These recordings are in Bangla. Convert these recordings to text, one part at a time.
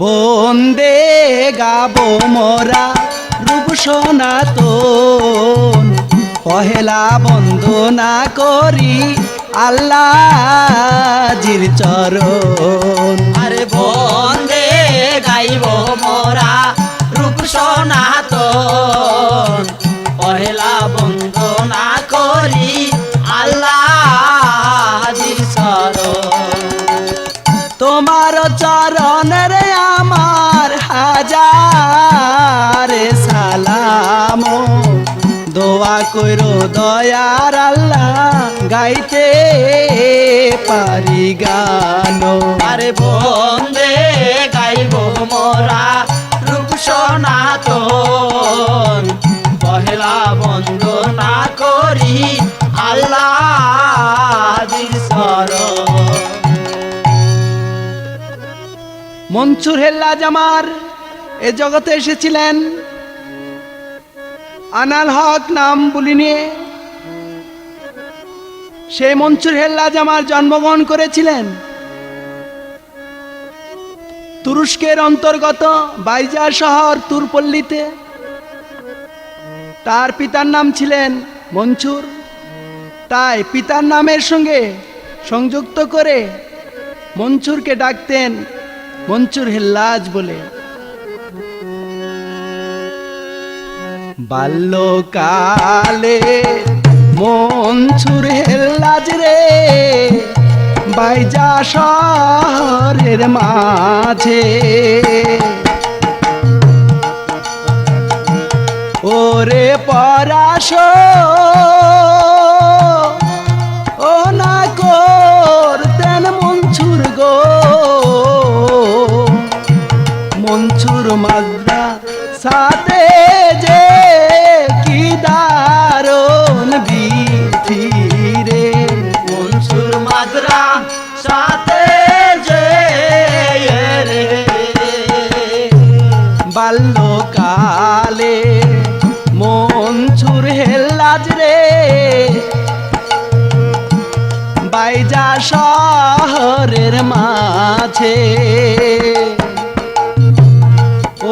বন্দে গাবো মোরা রূপ সনাতন, পহেলা বন্দনা করি আল্লাহজির চরণ। আরে বন্দে গাইব মোরা রূপ সনাতন, পহেলা বন্দনা করি আল্লাহজির চরণ। তোমার চরণের আমার হাজার সালাম, দোয়া কইরো দয়ার আল্লাহ গাইতে পারি গান। আরে বন্দে গাইব মোরা রূপ সনাতন, পহেলা বন্দনা করি আল্লাহজির চরণ। মনসুর হেল্লাজ আমার এ জগতে এসেছিলেন আনাল হক নাম বলি নিয়ে। সেই মনসুর হেল্লাজ আমার জন্মগ্রহণ করেছিলেন তুরস্কের অন্তর্গত বাইজার শহর তুরপল্লীতে। তার পিতার নাম ছিলেন মনসুর, তাই পিতার নামের সঙ্গে সংযুক্ত করে মনসুরকে ডাকতেন মনসুর হেল্লাজ বলে। বাল্যকালে মনসুর হেল্লাজ রে বাইজা শহরের মাঝে, ওরে পরাশো ও না করতেন মনসুর গো, মনসুর মাদ্রা সাথে যে কি দারুণ বিধি রে। মনসুর মাদ্রা সাথে যে রে, বাল্যকালে মনসুর হেল্লাজ রে বাইজা শহরের মাঝে,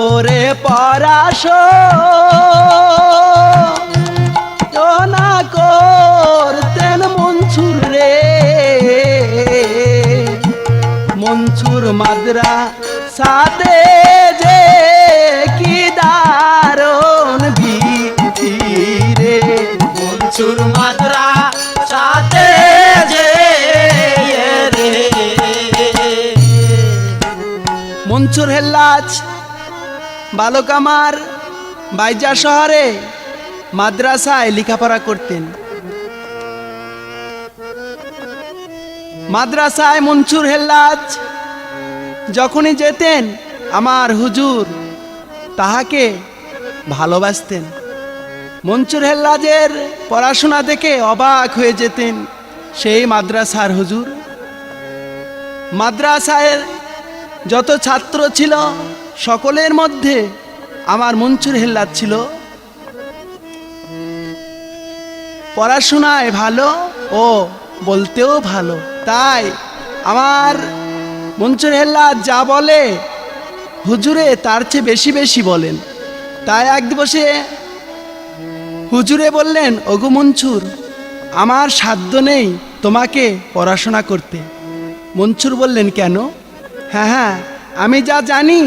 ওরে পরাশো না করতেন মনসুর রে, মনসুর মাদ্রা সাথে যে কি দারুণ বিধি রে। মনসুর মাদ্রা সাথে যে রে। মনসুর হেল্লাজ বালক আমার বাইজা শহরে মাদ্রাসায় লেখাপড়া করতেন। মাদ্রাসায় মনসুর হেল্লাজ যখনই যেতেন আমার হুজুর তাহাকে ভালোবাসতেন। মনসুর হেল্লাজের পড়াশোনা দেখে অবাক হয়ে যেতেন সেই মাদ্রাসার হুজুর। মাদ্রাসায় যত ছাত্র ছিল সকলের মধ্যে আমার মনসুর হেল্লাজ ছিল পড়াশোনায় ভালো ও বলতেও ভালো, তাই আমার মনসুর হেল্লাজ যা বলে হুজুরে তার চেয়ে বেশি বেশি বলেন। তাই এক দিবসে হুজুরে বললেন, ওগো মনসুর, আমার সাধ্য নেই তোমাকে পড়াশোনা করতে। মনসুর বললেন, কেন? হ্যাঁ হ্যাঁ, আমি যা জানি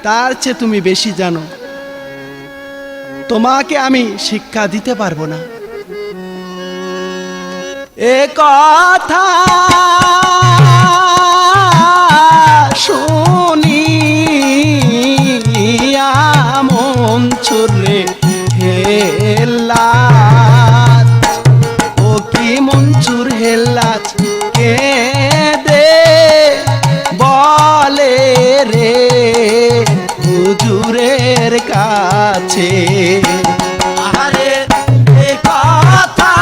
তার চেয়ে তুমি বেশি জানো, তোমাকে আমি শিক্ষা দিতে পারবো না। এ কথা শুনিয়া মনসুর রে হেল্লাজ, ও কি মনসুর হেল্লাজ কেঁদে বলে রে হুজুরের কাছে। আরে এ কথা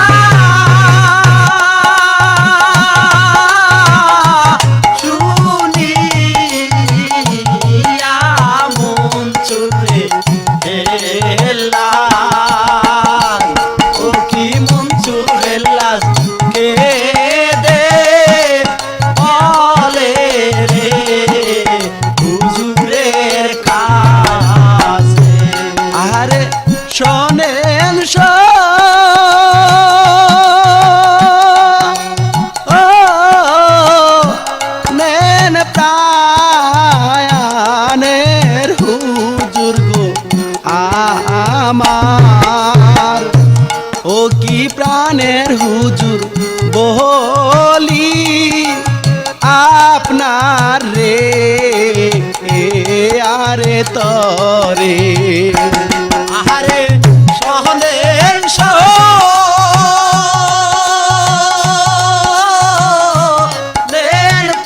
হুজুর বলি আপনার রে আরে তরে আহারে সহলেন সহলেন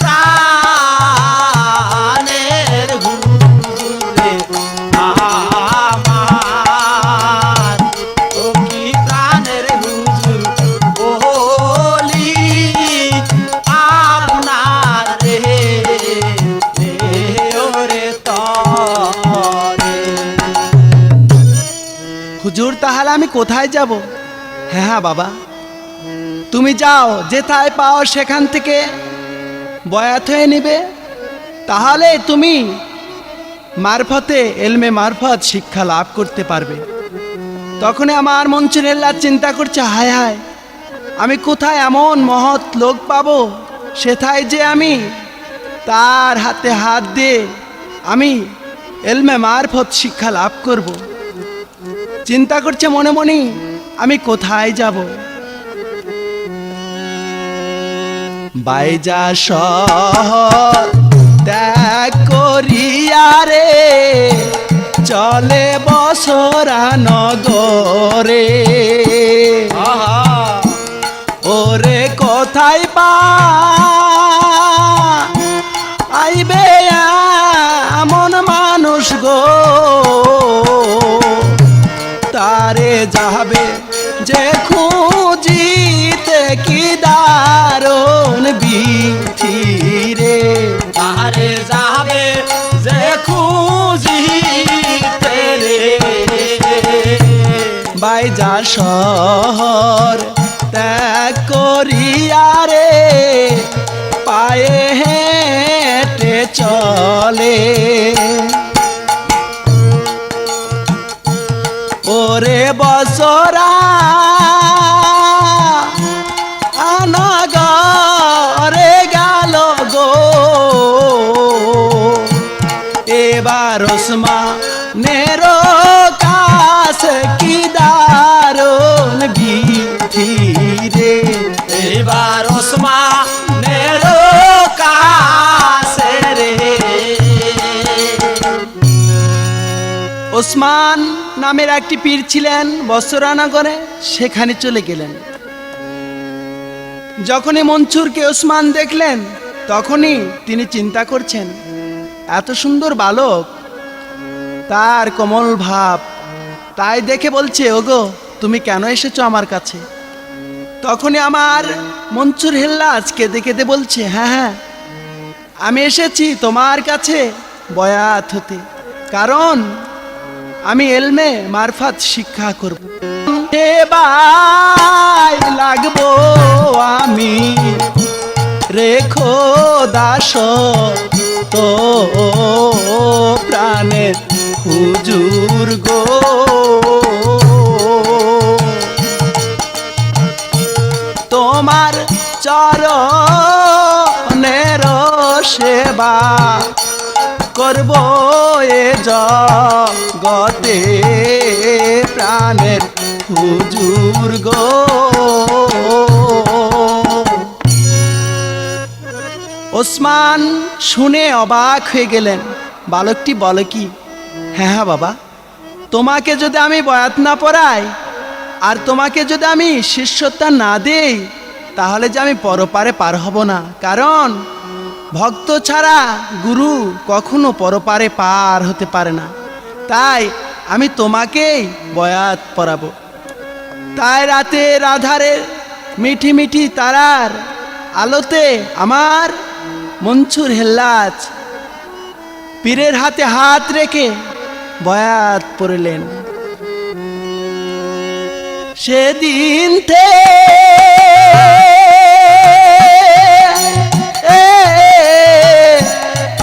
প্রাণের হুজুরে আমার ও কি প্রাণের হুজুর বলি আপনার রে ওরে তরে হুজুর তাহলে আমি কোথায় যাব? হ্যাঁ হ্যাঁ বাবা, তুমি যাও, যেথায় পাও সেখান থেকে বয়াত হয়ে নিবে, তাহলে তুমি মারফতে এলমে মারফত শিক্ষা লাভ করতে পারবে। তখনই আমার মনসুরেল্লাহ চিন্তা করছে, হায় হায়, আমি কোথায় এমন মহৎ লোক পাবো সেথায় যে আমি তার হাতে হাত দিয়ে আমি এলমে মারফত শিক্ষা লাভ করব। চিন্তা করছে মনে মনে, আমি কোথায় যাব? বাইজা শহর ত্যাগ করিয়া রে চলে বসরা নগরে। ওরে কোথায় আইবে এমন মানুষ গো, তারে যাবে যে খুঁজিতে কি দারুণ বিধি রে। আরে যাবে যে খুঁজিতে রে বাইজা শহর ত্যাগ করিয়া রে পায়ে হেঁটে চলে। ওরে বসরা আনগরে গেল গো, এবার ওসমানের কাছে কি দারুণ বিধি রে। এবার ওসমানের কাছে রে ওসমান নামের একটি পীর ছিলেন বসরানগরে, সেখানে চলে গেলেন। যখনই মনসুরকে ওসমান দেখলেন তখনই তিনি চিন্তা করছেন, এত সুন্দর বালক, তার কোমল ভাব, তাই দেখে বলছে, ওগো তুমি কেন এসেছো আমার কাছে? তখনই আমার মনসুর হেল্লাজ কেঁদে কেঁদে বলছে, হ্যাঁ হ্যাঁ, আমি এসেছি তোমার কাছে বয়াত হতে, কারণ আমি এলমে মারফত শিক্ষা করব। এবার লাগবো আমি রেখো দাস তো প্রাণের হুজুর গো। তোমার চরণের সেবা করব এ জগতে প্রাণের হুজুর গো। ওসমান শুনে অবাক হয়ে গেলেন। বালকটি বলে কি, হ্যাঁ হ্যাঁ বাবা, তোমাকে যদি আমি বয়াত না পড়াই আর তোমাকে যদি আমি শিষ্যত্ব না দেই, তাহলে যে আমি পরপারে পার হব না, কারণ ভক্ত ছাড়া গুরু কখনো পরপারে পার হতে পারে না। তাই আমি তোমাকেই বয়াত পড়াবো। তাই রাতের আধারে মিঠি মিঠি তারার আলোতে আমার মনসুর হেল্লাজ পীরের হাতে হাত রেখে বয়াত পড়লেন। সেদিন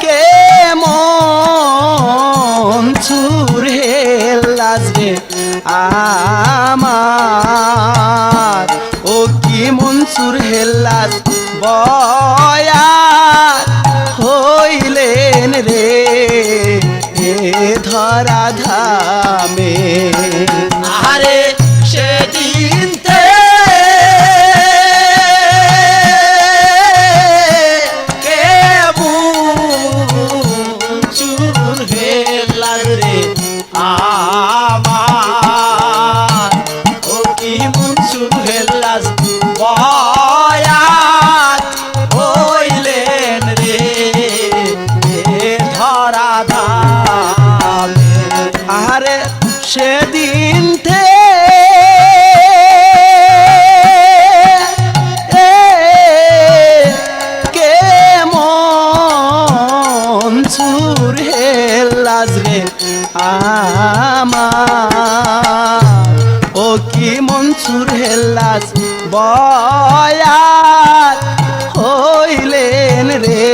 কে মনসুর হেল্লাজ রে আমার, ও কি মনসুর হেল্লাজ বয়াত হইলেন রে ধরা ধামে। আরে সেদিন মনসুর হেল্লাজ রে আমার, ও কি মনসুর হেল্লাজ বয়াত হইলেন রে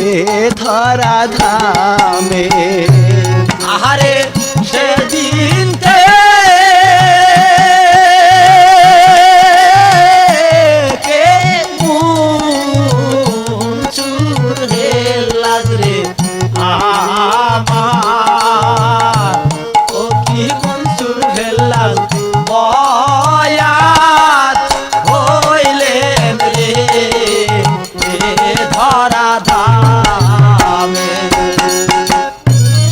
এ ধরা ধামে। আহারে সেদিন কে মনসুর হেল্লাজ রে আমার, ও কি মনসুর হেল্লাজ বয়াত হইলেন রে এ ধরা ধামে।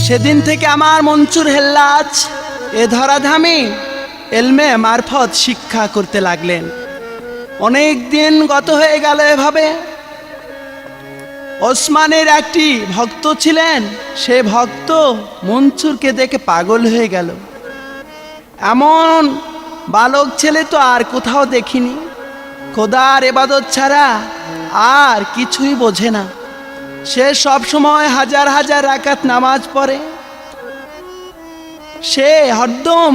সেদিন থেকে আমার মনসুর হেল্লাজ এ ধরাধামে এলমে মারফত শিক্ষা করতে লাগলেন। অনেক দিন গত হয়ে গেল এভাবে। ওসমানের একটি ভক্ত ছিলেন, সে ভক্ত মনসুরকে দেখে পাগল হয়ে গেল। এমন বালক ছেলে তো আর কোথাও দেখিনি, খোদার ইবাদত ছাড়া আর কিছুই বোঝে না। সে সব সময় হাজার হাজার রাকাত নামাজ পড়ে, সে হরদম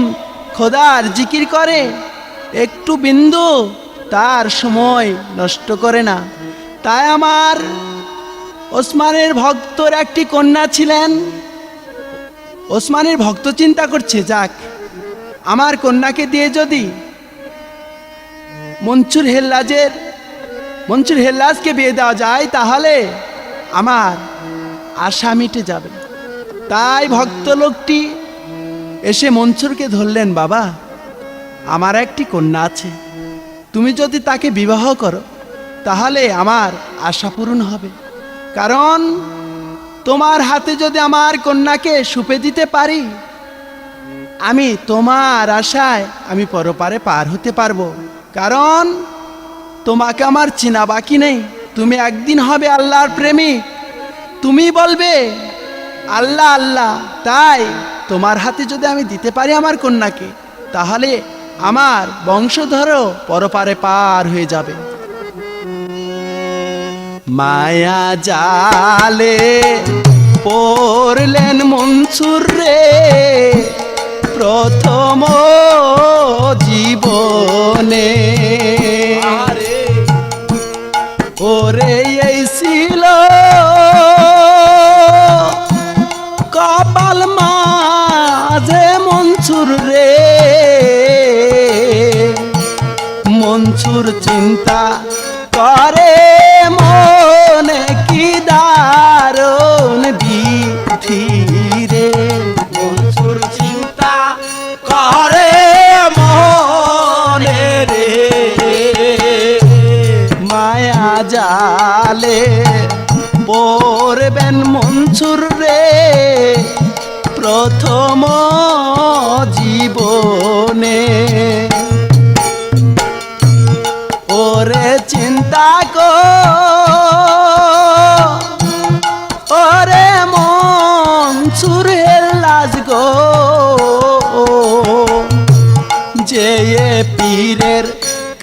খোদার জিকির করে, একটু বিন্দু তার সময় নষ্ট করে না। তাই আমার ওসমানের ভক্তর একটি কন্যা ছিলেন। ওসমানের ভক্ত চিন্তা করছে, যাক আমার কন্যাকে দিয়ে যদি মনসুর হেল্লাজকে বিয়ে দেওয়া যায় তাহলে আমার আশা মিটে যাবে। তাই ভক্ত লোকটি এসে মনসুরকে ধরলেন, বাবা আমার একটি কন্যা আছে, তুমি যদি তাকে বিবাহ করো তাহলে আমার আশা পূরণ হবে। কারণ তোমার হাতে যদি আমার কন্যাকে সুপে দিতে পারি, আমি তোমার আশায় আমি পরপারে পার হতে পারবো। কারণ তোমাকে আমার চেনা বাকি নেই, তুমি একদিন হবে আল্লাহর প্রেমিক, তুমি বলবে আল্লাহ আল্লাহ। তাই তোমার হাতে যদি আমি দিতে পারি আমার কন্যাকে, তাহলে আমার বংশধরও পরপারে পার হয়ে যাবে। মায়া জালে পড়লেন মনসুর রে প্রথম জীবনে। ওরে এই ছিল কপাল মাঝে মনসুর রে, মনসুর চিন্তা করে মনে কি দারুণ বিধি রে। মনসুর চিন্তা করে মনে রে, মায়া জালে পড়বেন মনসুর রে প্রথম জীবনে। ওরে চিন্তা ওরে মনসুর হেল্লাজ গো, যে পীরের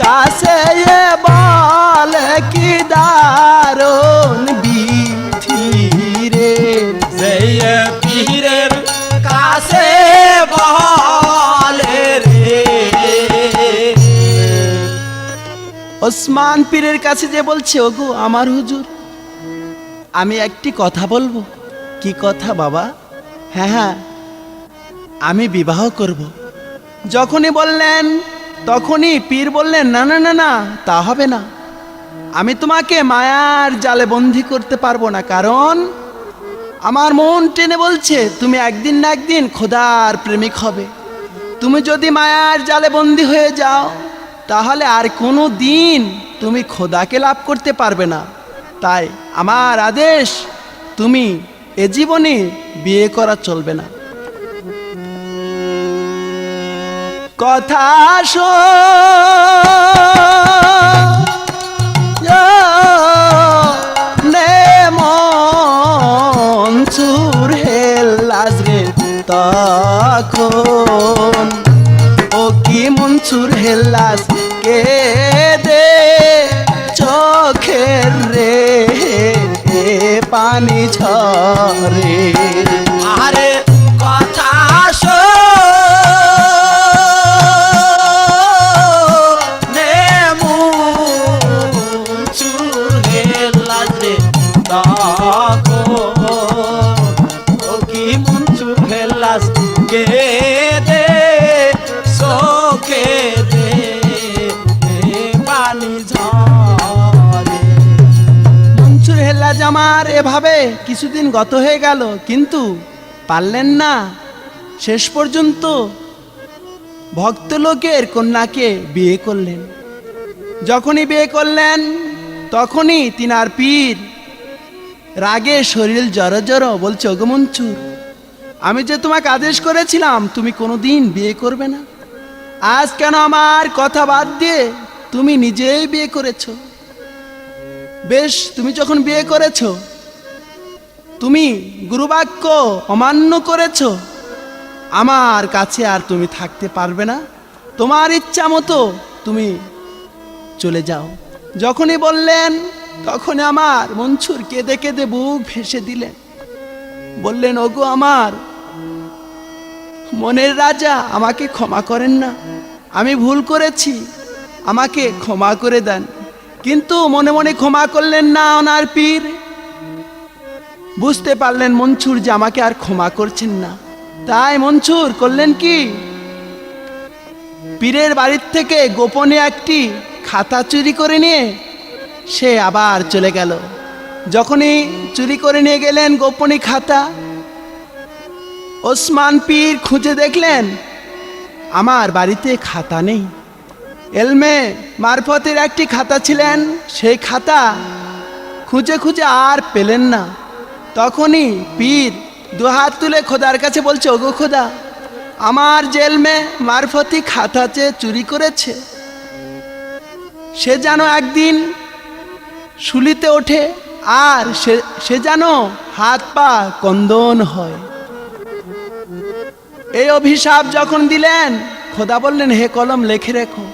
কাছে বলে কি দারুণ বিধি রে। সেই পীরের কাছে বলে রে, ওসমান পীরের কাছে যে বলছে, ওগো আমার হুজুর আমি একটি কথা বলবো। কি কথা বাবা? হ্যাঁ হ্যাঁ আমি বিবাহ করব। যখনই বললেন তখনই পীর বললেন, না না না না, তা হবে না, আমি তোমাকে মায়ার জালে বন্দি করতে পারবো না। কারণ আমার মন টেনে বলছে তুমি একদিন না একদিন খোদার প্রেমিক হবে। তুমি যদি মায়ার জালে বন্দি হয়ে যাও তাহলে আর কোনো দিন তুমি খোদাকে লাভ করতে পারবে না। তাই আমার আদেশ, তুমি এ জীবনে বিয়ে করা চলবে না। কথা শোনে মনসুর হেল্লাজ রে তখন, ও কি মনসুর হেল্লাজ কে দে চোখের রে পানি ঝরে। আরে কথা শোনে মনসুর হেল্লাস রে তখন ও কি মনসুর হেল্লাস কেঁদে চোখে দে পানি ঝরে। মনসুর হেল্লাজ আমার এভাবে কিছুদিন গত হয়ে গেল, কিন্তু পারলেন না শেষ পর্যন্ত ভক্তলোকের কন্যাকে বিয়ে করলেন। যখনই বিয়ে করলেন তখনই তিনার পীর রাগে শরীর জড়ো জড়ো বলছে, ওগো মনসুর, আমি যে তোমাকে আদেশ করেছিলাম তুমি কোনোদিন বিয়ে করবে না, আজ কেন আমার কথা বাদ দিয়ে তুমি নিজেই বিয়ে করেছো? বেশ, তুমি যখন বিয়ে করেছো, তুমি গুরুবাক্য অমান্য করেছো, আমার কাছে আর তুমি থাকতে পারবে না, তোমার ইচ্ছা মতো তুমি চলে যাও। যখনই বললেন তখন আমার মনসুর কেঁদে কেঁদে বুক ভেসে দিলেন, বললেন, ওগো আমার মনের রাজা, আমাকে ক্ষমা করেন না, আমি ভুল করেছি, আমাকে ক্ষমা করে দেন। কিন্তু মনে মনে ক্ষমা করলেন না ওনার পীর। বুঝতে পারলেন মনসুর যে আমাকে আর ক্ষমা করছেন না। তাই মনসুর করলেন কি, পীরের বাড়ির থেকে গোপনে একটি খাতা চুরি করে নিয়ে সে আবার চলে গেল। যখনই চুরি করে নিয়ে গেলেন গোপনে খাতা, ওসমান পীর খুঁজে দেখলেন আমার বাড়িতে খাতা নেই। এলমে মারফতের একটি খাতা ছিলেন, সেই খাতা খুঁজে খুঁজে আর পেলেন না। তখনই পীর দুহাত তুলে খোদার কাছে বলছে, ওগো খোদা, আমার যে এলমে মারফতি খাতা চেয়ে চুরি করেছে, সে যেন একদিন শুলিতে ওঠে আর সে যেন হাত পা কন্দন হয়। এই অভিশাপ যখন দিলেন, খোদা বললেন, হে কলম লেখে রেখো,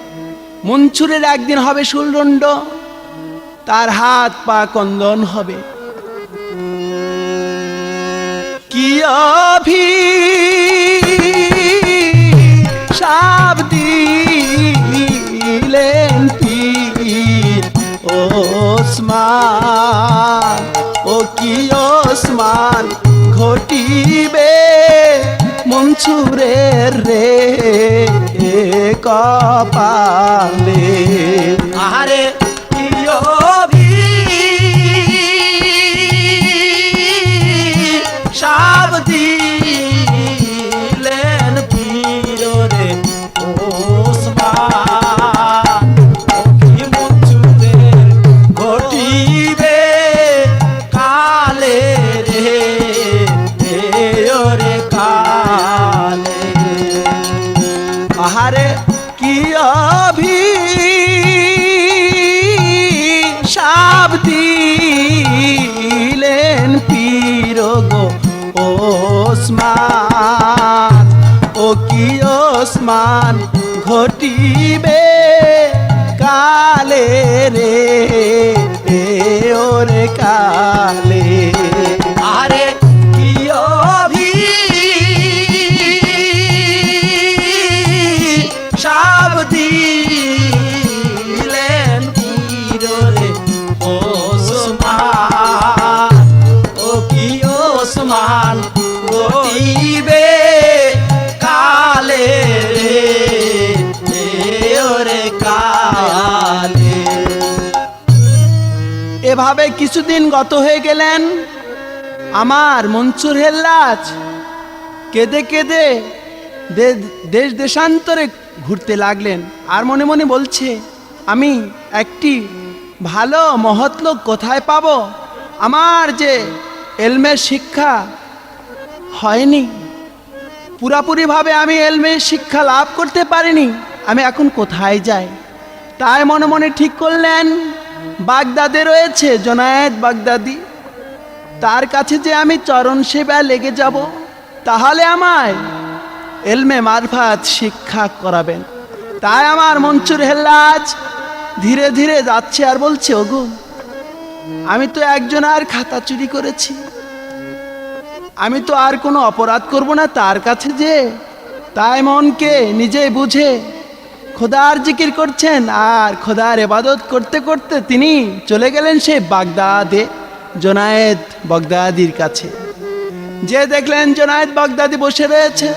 মনসুরের একদিন হবে শুলদণ্ড, তার হাত পা কন্দন হবে। কি অভিশাপ দিলেন পীর ওসমান, ও কি ওসমান ঘটিবে মনসুরের রে কপালে। আরে কি অভিশাপ দিলেন পীর রে ওসমান, ও কি মনসুরের ঘটিবে কালে রে ওরে কালে। আহারে কি অভিশাপ দিলেন পীর গো ওসমান, ও কি ওসমান ঘটিবে কালে রে ওরে কালে। আরে কি অভিশাপ দিলেন পীর রে ওসমান, ও কি ওসমান ঘটিবে কালে রে ওরে কালে। এভাবে কিছুদিন গত হয়ে গেলেন। আমার মনসুর হেল্লাজ কেঁদে কেঁদে দেশ দেশান্তরে ঘুরতে লাগলেন, আর মনে মনে বলছে, আমি একটি ভালো মহৎ লোক কোথায় পাবো? আমার যে এলমের শিক্ষা হয়নি, পুরাপুরিভাবে আমি এলমের শিক্ষা লাভ করতে পারিনি, আমি এখন কোথায় যাই? তাই মনে মনে ঠিক করলেন, বাগদাদে রয়েছে জোনায়েদ বাগদাদি, তার কাছে যে আমি চরণ সেবায় লেগে যাব, তাহলে আমায় এলমে মারফাত শিক্ষা করাবেন। তাই আমার মনসুর হেল্লাজ ধীরে ধীরে যাচ্ছে আর বলছে, ওগো আমি তো একজন আর খাতা চুরি করেছি, আমি তো আর কোনো অপরাধ করব না তার কাছে যে। তাই মনকে নিজেই বুঝে খোদার জিকির করছেন, আর খোদার ইবাদত করতে করতে তিনি চলে গেলেন সেই বাগদাদে, জোনায়েদ বাগদাদির কাছে। যে দেখলেন জোনায়েদ বাগদাদি বসে রয়েছে,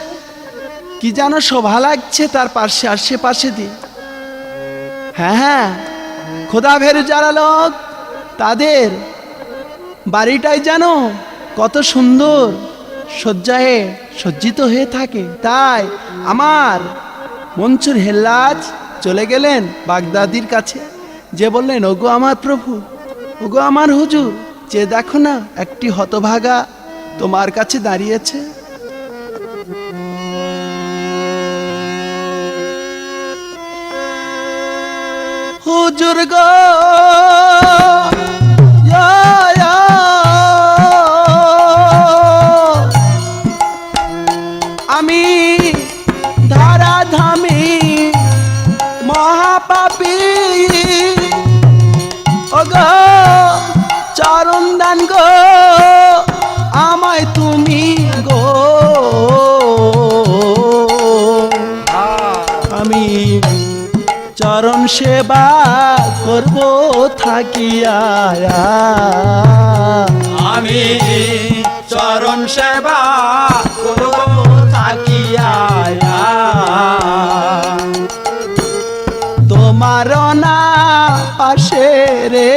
কি যেন শোভা লাগছে তার পাশে আশেপাশে দিয়ে। হ্যাঁ, খোদা ভেরু যারা লোক, তাদের বাড়িটাই যেন কত সুন্দর সজ্জায় সজ্জিত হয়ে থাকে। তাই আমার মনসুর হেল্লাজ চলে গেলেন বাগদাদির কাছে, যে বললেন, ওগো আমার প্রভু, ওগো আমার হুজুর, যে দেখো না একটি হতভাগা তোমার কাছে দাঁড়িয়েছে। হুজুর গো, আমি ধারাধামী মহাপাপী, ও গো চরণ দান গো আমায় তুমি গো, আমি চরণ সেবা করব থাকিয়া, আমি চরণ সেবা করব থাকিয়া, তোমার না পাশে রে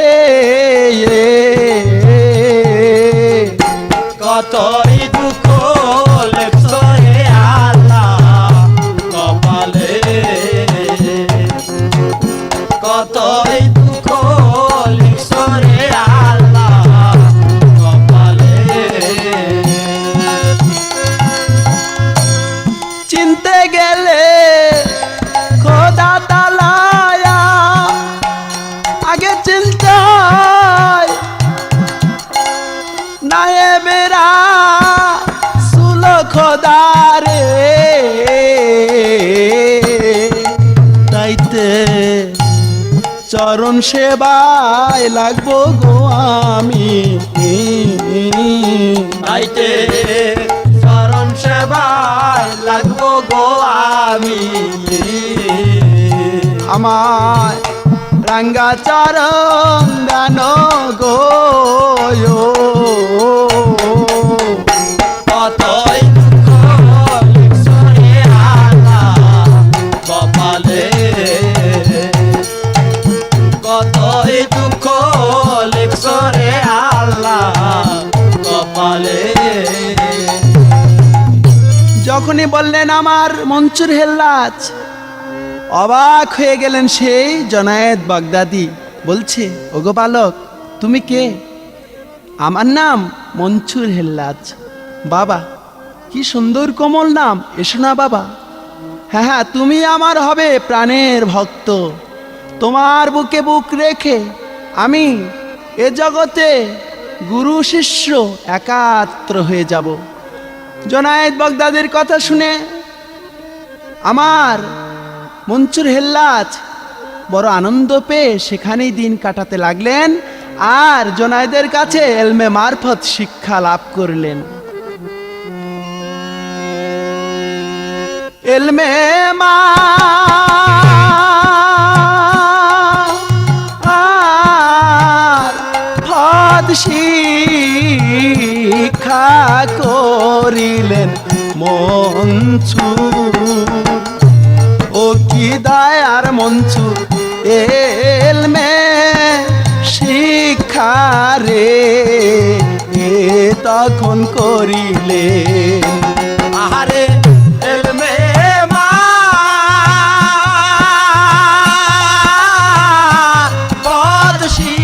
কতই দুঃখ লেখছো হে আল্লাহ কপালে, কতই দুঃখ লেখছো রে আল্লাহ কপালে। চিনতে গেলে খোদা তালায়া, আগে চিনতে হয় নায়েবেরা সুল খোদারে, তাইতে চরণ সেবায় লাগবো গো আমি, তাইতে চরণ সেবায় লাগবো গো আমি, আমার রাঙ্গা চরণ দান গো, কতই দুঃখ লিখছো রে আল্লাহ কপালে, কতই দুঃখ লিখছো রে আল্লাহ কপালে। যখনই বললেন আমার মনসুর হেল্লাজ, অবাক হয়ে গেলেন সেই জোনায়েদ বাগদাদি। বলছে, ওগো বালক, তুমি কে? আমার নাম মনসুর হেল্লাজ। বাবা, কি সুন্দর কোমল নাম, এসো না বাবা। হ্যাঁ হ্যাঁ, তুমি আমার হবে প্রাণের ভক্ত, তোমার বুকে বুক রেখে আমি এ জগতে গুরু শিষ্য একাত্র হয়ে যাব। জোনায়েদ বাগদাদির কথা শুনে আমার মনসুর হেল্লাজ বড় আনন্দ পেয়ে সেখানেই দিন কাটাতে লাগলেন, আর জোনায়েদের কাছে এলমে মারফত শিক্ষা লাভ করলেন। এলমে মারফত শিক্ষা করিলেন মনসুর, ও কি দায়ার মনসুর এলমে শিক্ষা রে তখন করিলে। আহারে এলমে পদ শিক্ষা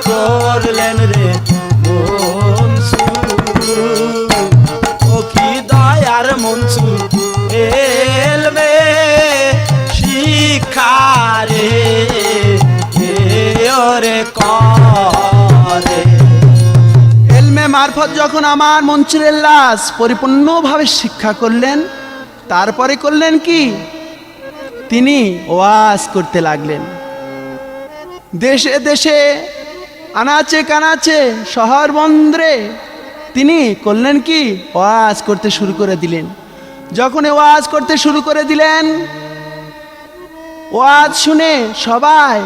করলেন রে মনসুর, ও কি দয়ার মনসুর এলমে শিক্ষা রে ওরে করে। এলমে মারফত যখন আমার মনসুর হেল্লাজ পরিপূর্ণভাবে শিক্ষা করলেন, তারপরে করলেন কি, তিনি ওয়াজ করতে লাগলেন। দেশে দেশে আনাচে কানাচে শহর বন্দরে তিনি করলেন কি ওয়াজ করতে শুরু করে দিলেন। যখন ওয়াজ করতে শুরু করে দিলেন, ওয়াজ শুনে সবাই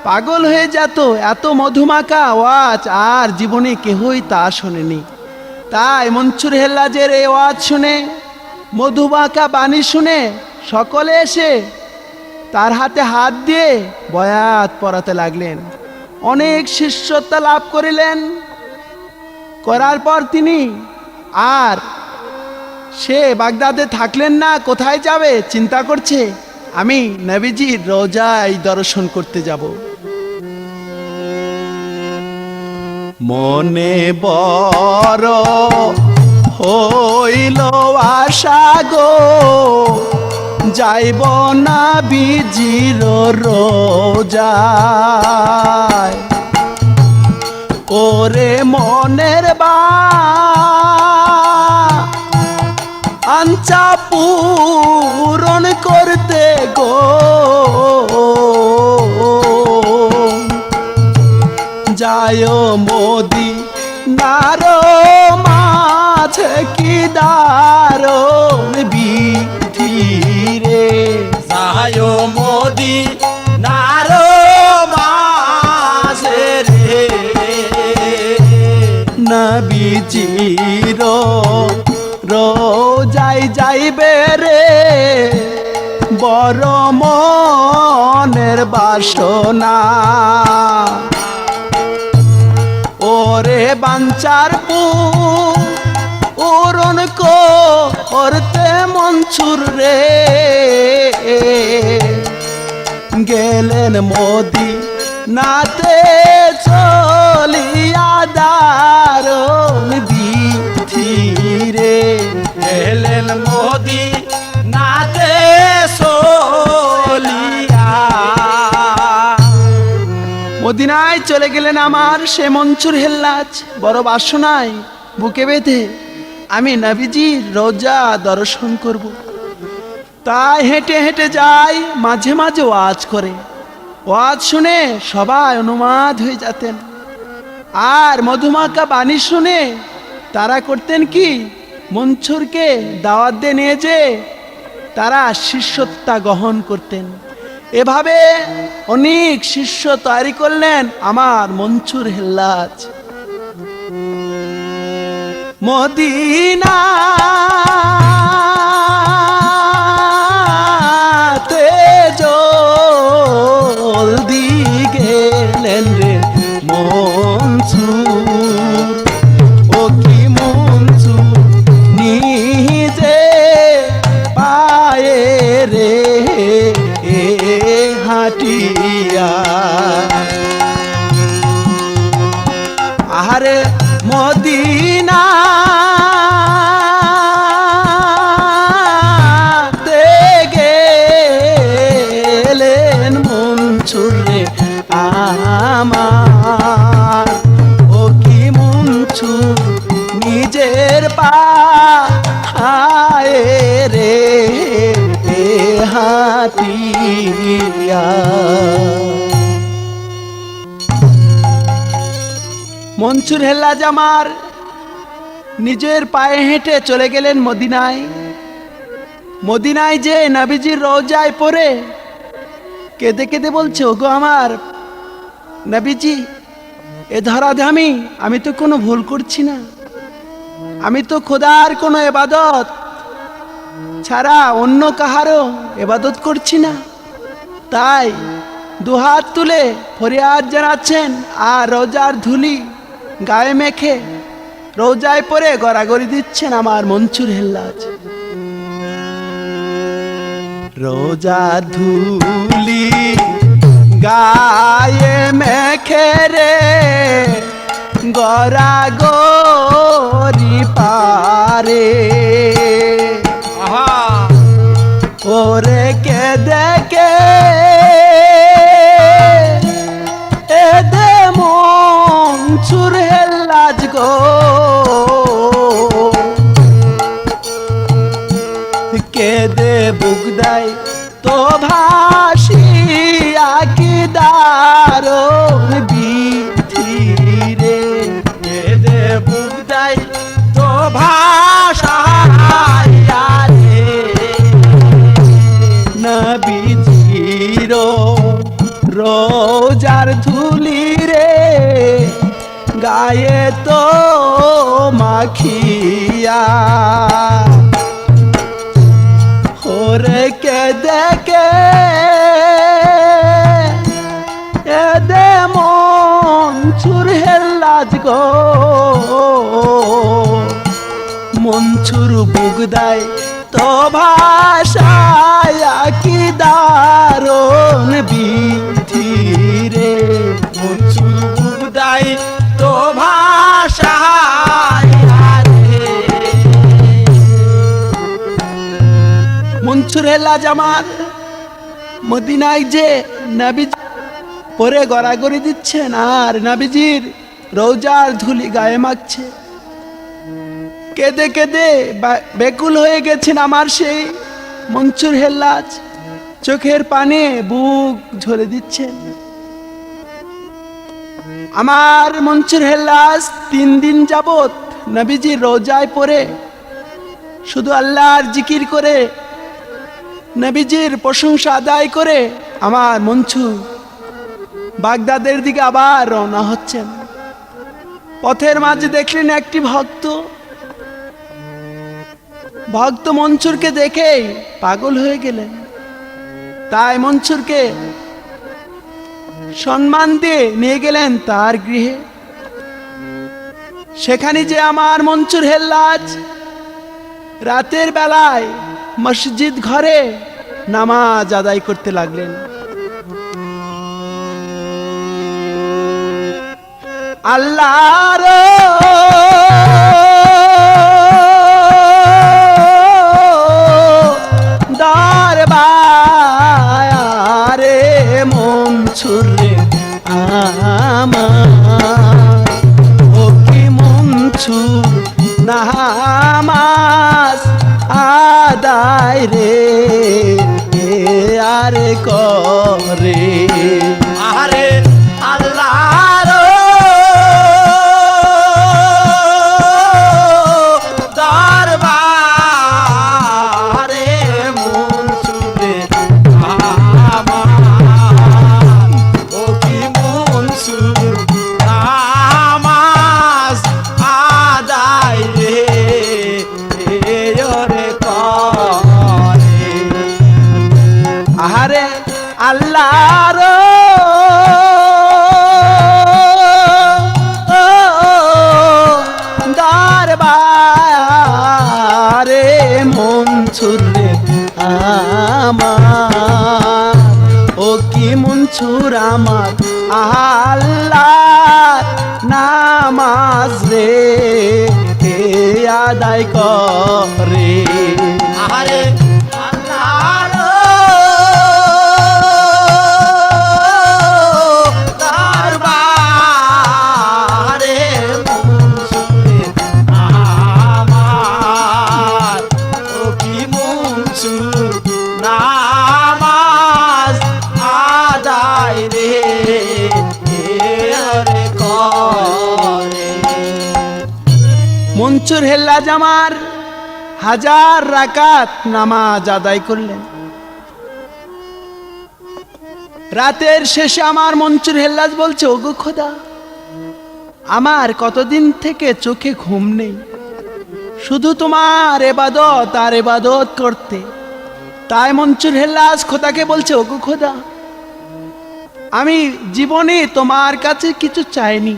পাগল হয়ে যেত। এত মধুমাখা ওয়াজ আর জীবনে কেহই তা শোনেনি। তাই মনসুর হেল্লাজের এই ওয়াজ শুনে, মধুমাখা বাণী শুনে সকলে এসে তার হাতে হাত দিয়ে বয়াত পড়াতে লাগলেন। অনেক শিষ্যত্ব লাভ করিলেন। করার পর তিনি আর সে বাগদাদে থাকলেন না। কোথায় যাবে চিন্তা করছে, আমি নবীজির রোজায় দর্শন করতে যাব। মনে বড় হইল আশা গো, যাইব না বিজির রোজায়। ওরে মনের আঞ্চা পূরণ করতে গো, যায় মোদি নারো মাঝে কি দারুণ বিধি রে। যায় মোদি নারো মাঝে রে, নবীজির রোজায় যাইবে রে, বড় মনের বাসনা। ওরে বাঞ্চার পূরণ করতে মনসুর রে, গেলেন মোদি নাতে চলিয়া দারুণ বিধি রে। এলেন মোদি নাতে চলিয়া। মদিনায় চলে গেলেন আমার সে মনসুর হেল্লাজ বড় বাসনায় বুকে বেঁধে, আমি নবীজির রোজা দর্শন করব। তাই হেঁটে হেঁটে যায়, মাঝে মাঝে ওয়াজ করে। ওয়াজ শুনে সবাই অনুমাদ হয়ে যেতেন। আর মধুমাখা বাণী শুনে তারা করতেন কি, মনসুরকে দাওয়াত দিয়ে নিয়ে যে তারা শিষ্যত্বা গ্রহণ করতেন। এভাবে অনেক শিষ্য তৈরি করলেন আমার মনসুর হেল্লাজ। মদিনাতে জলদি গেলেন রে মনসুর। ও কি মনসুর নিজে পায়ে রে হাটিয়া। আহারে মদিনাতে গেলেন মনসুর রে আমার। ও কি মনসুর নিজের পায়ে রে হাটিয়া। মনসুর হেল্লাজ আমার নিজের পায়ে হেঁটে চলে গেলেন মদিনায়। মদিনায় যে নবীজির রোজায় পড়ে কেঁদে কেঁদে বলছে, ওগো আমার নবীজি, এ ধরাধামী আমি তো কোনো ভুল করছি না, আমি তো খোদার কোনো ইবাদত ছাড়া অন্য কাহারও ইবাদত করছি না। তাই দুহাত তুলে ফরিয়াদ জানাচ্ছেন আর রোজার ধুলি গায়ে মেখে রোজায় পরে গড়াগড়ি দিচ্ছেন আমার মনসুর হেল্লাজ। রোজা ধুলি গায়ে মেখে রে গড়াগড়ি পারে। ওরে কে দেখে এদে মনসুর হেল্লাজ গো, কে দে বুক দেয় তো ভাসিয়া কি দারুণ বিধি রে। কেঁদে বুক দেয় তো ভাষা রে। নবীজির রোজার ধুলি রে গায়ে তো মাখিয়া ওরে কেঁদে এদে মনসুর হেল্লাজ গো মনসুর বুক দেয় তো ভাষায় কি দারুণ বিধি রে। মনসুর বুক দেয় তো ভাষা রে। মনসুর হেল্লাজ আমার মদিনায় যে নবী পরে গড়াগড়ি দিচ্ছেন আর নবীজির রোজার ধুলি গায়ে মাখছে। কেঁদে কেঁদে বেকুল হয়ে গেছেন আমার সেই মনসুর হেল্লাজ, চোখের পানে বুক ঝরে দিচ্ছেন। আমার মনসুর হেল্লাজ 3 দিন যাবত নবীজির রোজায় পড়ে শুধু আল্লাহর জিকির করে নবীজির প্রশংসা আদায় করে আমার মনসুর বাগদাদের দিকে আবার রওনা হচ্ছেন। পথের মাঝে দেখলেন একটি ভক্ত মনসুরকে দেখেই পাগল হয়ে গেলেন। তাই মনসুরকে সম্মান দিয়ে নিয়ে গেলেন তার গৃহে। সেখানে যে আমার মনসুর হেল্লাজ রাতের বেলায় মসজিদ ঘরে নামাজ আদায় করতে লাগলেন। আল্লাহর দরবারে মনসুর রে আমার ও কি মনসুর নামাজ আদায় রে আরে করে আরে আল্লাহর দরবারে মনসুরে আমার ও কি মনসুর নামাজ আদায় রে রে করে। আহারে আল্লাহর দরবারে মনসুর রে আমার ও কি মনসুর আমার আল্লাহর নামাজ রে আদায় করে। আরে আল্লাহর দরবারে মনসুরে আমার ও কি মনসুর নামাজ আদায় রে করে। মনসুর হেল্লাজ আমার 1000 রাকাত নামাজ আদায় করলেন। রাতের শেষে আমার মনসুর হেল্লাজ বলছে, ওগো খোদা, আমার কতদিন থেকে চোখে ঘুম নেই, শুধু তোমার ইবাদত আর ইবাদত করতে। তাই মনসুর হেল্লাজ খোদাকে বলছে, ওগো খোদা, আমি জীবনে তোমার কাছে কিছু চাইনি,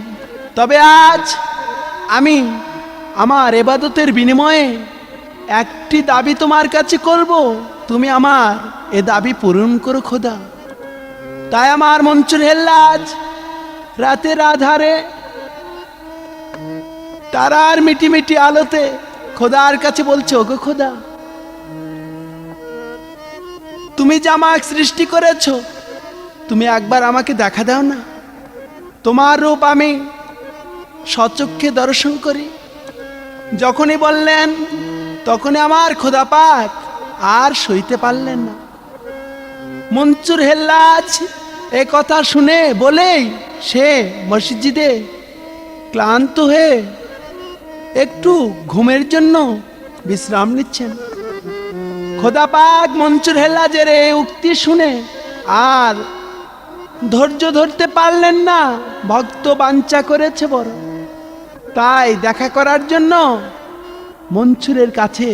তবে আজ আমি আমার ইবাদতের বিনিময়ে একটি দাবি তোমার কাছে করব, তুমি আমার এ দাবি পূরণ করো খোদা। তাই আমার মনসুর হেল্লাজ রাতের আধারে তারার মিটি মিটি আলোতে খোদার কাছে বলছে, ওগো খোদা, তুমি যে আমাকে সৃষ্টি করেছ, তুমি একবার আমাকে দেখা দাও না। তোমার রূপ আমি সচক্ষে দর্শন করি। যখনই বললেন তখনই আমার খোদা পাক আর সইতে পারলেন না। মনসুর হেল্লাজ এ কথা শুনে বলেই সে মসজিদে ক্লান্ত হয়ে একটু ঘুমের জন্য বিশ্রাম নিচ্ছেন। খোদা পাক মনসুর হেল্লাজের এই উক্তি শুনে আর ধৈর্য ধরতে পারলেন না, ভক্ত বাঞ্ছা করেছে বড়, তাই দেখা করার জন্য মনসুরের কাছে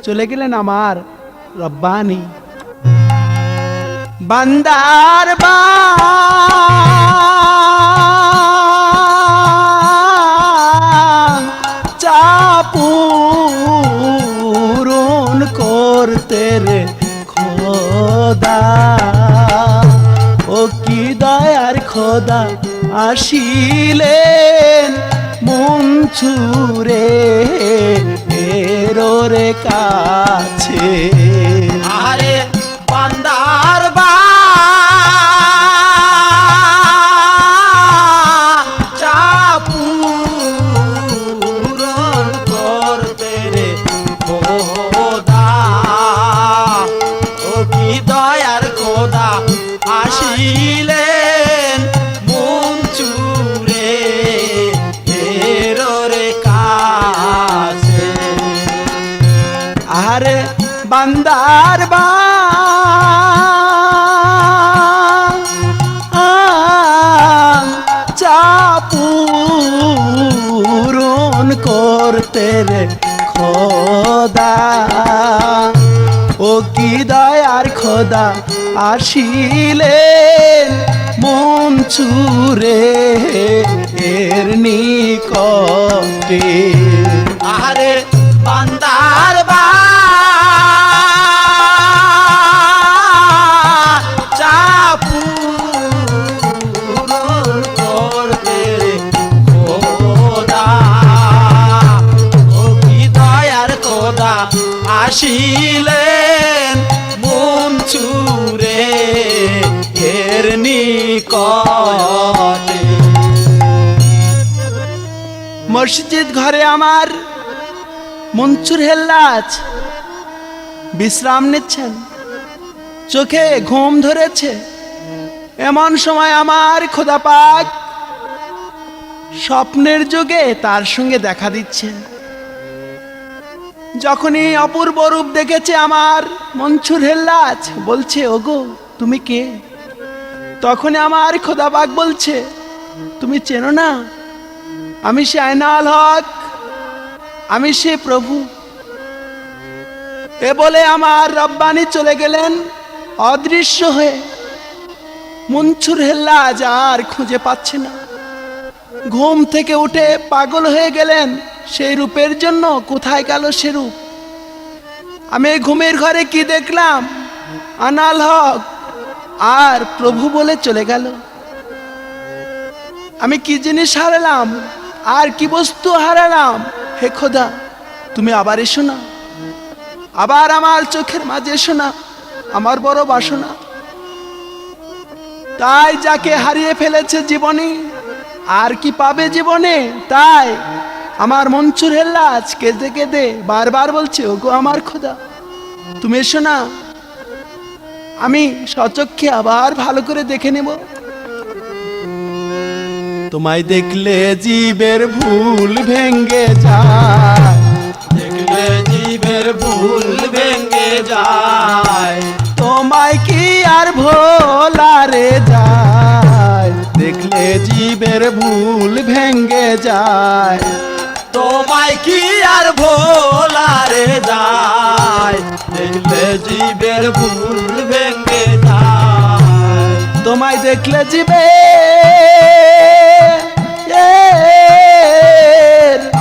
চলে গেলেন আমার রব্বানি। বান্দার চাপূরণ করতে রে খোদা, ও কি দয়ার খোদা আসিলেন মনসুরে এরোরে কাছে। আরে বান্দার চাপূরণ করতে রে খোদা, ও কি দয়ার খোদা আসিলেন মনসুরে এরোরে কাছে। আরে বান্দার চাপূরণ করতে রে খোদা, ও কি দয়ার খোদা আসিলেন মনসুরে এর নিকটে। আরে বান্দার চাপূরণ করতে রে খোদা, ও কি দয়ার খোদা আসিলেন মনসুরে এর নিকটে। মসজিদ ঘরে আমার মনসুর হেল্লাজ বিশ্রাম নিচ্ছেন, চোখে ঘুম ধরেছে। এমন সময় আমার খোদা পাক স্বপ্নের যুগে তার সঙ্গে দেখা দিচ্ছেন। যখনই অপূর্ব রূপ দেখেছে আমার মনসুর হেল্লাজ বলছে, ওগো তুমি কে? তখনই আমার খোদা পাক বলছে, তুমি চেনো না আমি সে আয়নাল হক, আমি সে প্রভু। এ বলে আমার রব্বানি চলে গেলেন অদৃশ্য হয়ে। মনসুর হেল্লাজ আর খুঁজে পাচ্ছে না। ঘুম থেকে উঠে পাগল হয়ে গেলেন সেই রূপের জন্য। কোথায় গেল সে রূপ? আমি এই ঘুমের ঘরে কি দেখলাম? আনাল হক আর প্রভু বলে চলে গেল। আমি কি জিনিস হারালাম আর কি বস্তু হারালাম? হে খোদা, তুমি আবার এসো না, আবার আমার চোখের মাঝে এসো না, আমার বড় বাসনা। তাই যাকে হারিয়ে ফেলেছে জীবনে আর কি পাবে জীবনে? তাই আমার মনসুর হেল্লাজ কেঁদে কেঁদে বারবার বলছে, ওগো আমার খোদা তুমি এসো না, আমি সচক্ষে আবার ভালো করে দেখে নেব। তোমায় দেখলে জীবের ভুল ভেঙ্গে যায়, দেখলে জীবের ভুল ভেঙে যায়, তোমায় কি আর ভোলারে যায়? দেখলে জীবের ভুল ভেঙ্গে যায়, তোমায় কি আর ভোলারে যায়, দেখলে জীবের ভুল ভেঙে যায়, তোমায় দেখলে জীবে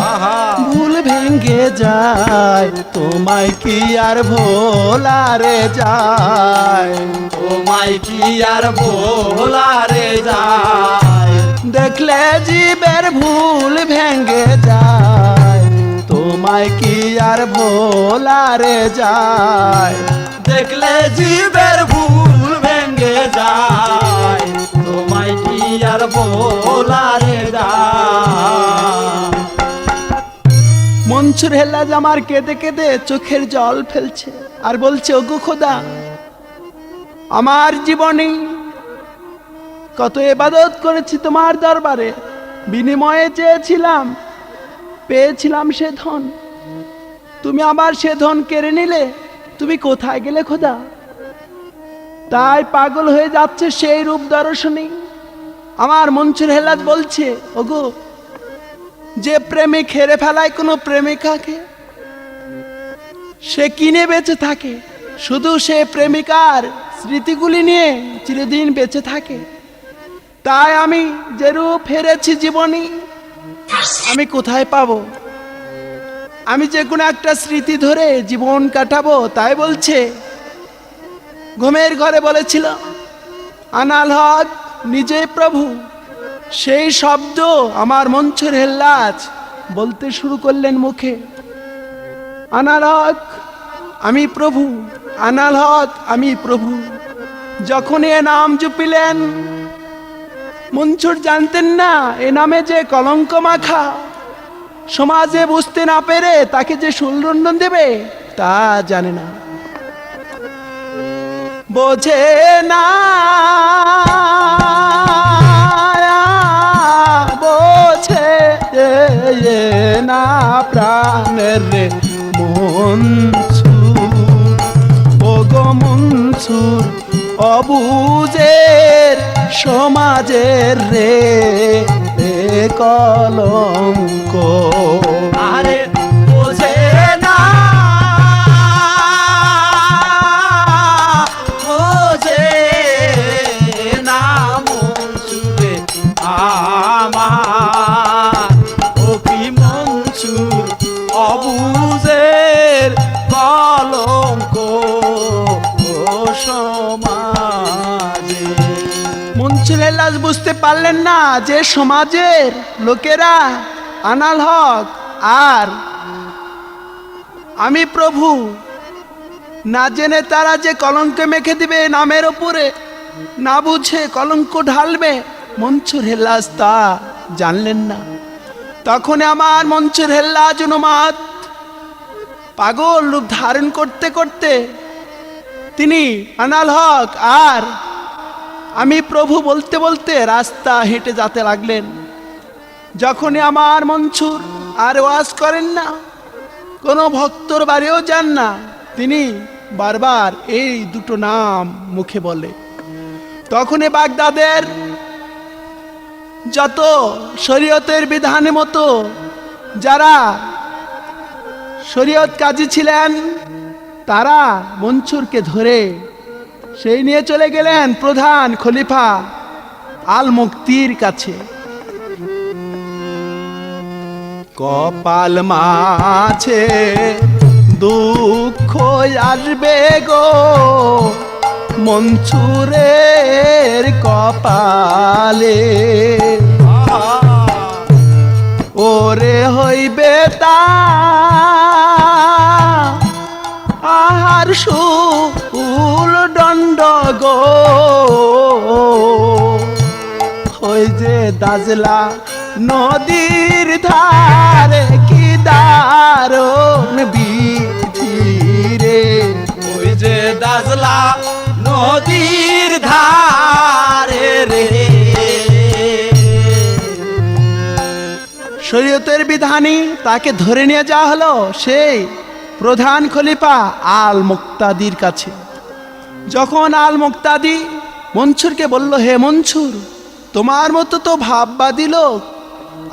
আহা ভুল ভেঙ্গে যায়, তোমায় কি আর ভোলারে যায়? তোমায় কি আর ভোলারে যায়, দেখলে জীবের ভুল ভেঙ্গে যায়, তোমায় কি আর ভোলারে যায়? দেখলে জীবের ভুল ভেঙে যায়, তোমায় কি আর ভোলারে যায়। মনসুর হেল্লাজ আমার কেঁদে কেঁদে চোখের জল ফেলছে আর বলছে, ওগো খোদা, আমার জীবনে কত ইবাদত করেছি তোমার দরবারে, বিনিময়ে চেয়েছিলাম, পেয়েছিলাম সে ধন, তুমি আবার সে ধন কেড়ে নিলে। তুমি কোথায় গেলে খোদা? তাই পাগল হয়ে যাচ্ছে সেই রূপ দর্শনী। আমার মনসুর হেলাজ বলছে, ওগো, যে প্রেমিক হেরে ফেলায় কোনো প্রেমিকাকে, সে কিনে বেঁচে থাকে, শুধু সে প্রেমিকার স্মৃতিগুলি নিয়ে চিরদিন বেঁচে থাকে। তাই আমি যে রূপ হেরেছি জীবনী, আমি কোথায় পাবো? আমি যে কোনো একটা স্মৃতি ধরে জীবন কাটাবো। তাই বলছে, ঘুমের ঘরে বলেছিল আনাল হক নিজে প্রভু, সেই শব্দ আমার মনসুর হেল্লাজ বলতে শুরু করলেন মুখে। আনাল হক আমি প্রভু, আনাল হক আমি প্রভু। যখন এ নাম জুপিলেন, মনসুর জানতেন না এ নামে যে কলঙ্ক মাখা, সমাজে বুঝতে না পেরে তাকে যে সুলরণ্ডন দেবে তা জানে না, বোঝে না, বোঝে না প্রাণের রে মনসুর, ও গো মনসুর, অবুঝের সমাজের রে কলঙ্ক। আরে বোঝে না, বোঝে না মনসুরে আমার, ও কি মনসুর, অবুঝের কলঙ্ক ও সমাজে। মনসুর হেল্লাজ বুঝতে পারলেন না যে সমাজের লোকেরা আনাল হক আর আমি প্রভু, না জেনে তারা যে কলঙ্ক মেখে দিবে নামের ওপরে, না বুঝে কলঙ্ক ঢালবে। মনসুর হেল্লাজ তা জানলেন না। তখন আমার মনসুর হেল্লাজ উন্মাদ পাগল রূপ ধারণ করতে করতে তিনি আনাল হক আর আমি প্রভু বলতে বলতে রাস্তা হেঁটে যেতে লাগলেন। যখনই আমার মনসুর আর ওয়াজ করেন না, কোনো ভক্তর বাড়িও যান না, তিনি বারবার এই দুটো নাম মুখে বলে। তখনই বাগদাদের যত শরীয়তের বিধান মতো যারা শরীয়ত কাজী ছিলেন, তারা মনসুরকে ধরে সেই নিয়ে চলে গেলেন প্রধান খলিফা আল মুক্তির কাছে। কপাল মাছে দুঃখ আসবে গো মনসুরের কপালে, ওরে হইবে তা আহার শুল দণ্ড গো, ওই যে দাজলা নদীর ধারে কি দারুণ বিধি রে, ওই যে দাজলা নদীর ধারে রে। শরীয়তের বিধানী তাকে ধরে নিয়ে যাওয়া হলো সেই প্রধান খলিফা আল মুক্তাদির কাছে। যখন আল মুক্তাদি মনসুরকে বলল, হে মনসুর, তোমার মতো তো ভাববাদী লোক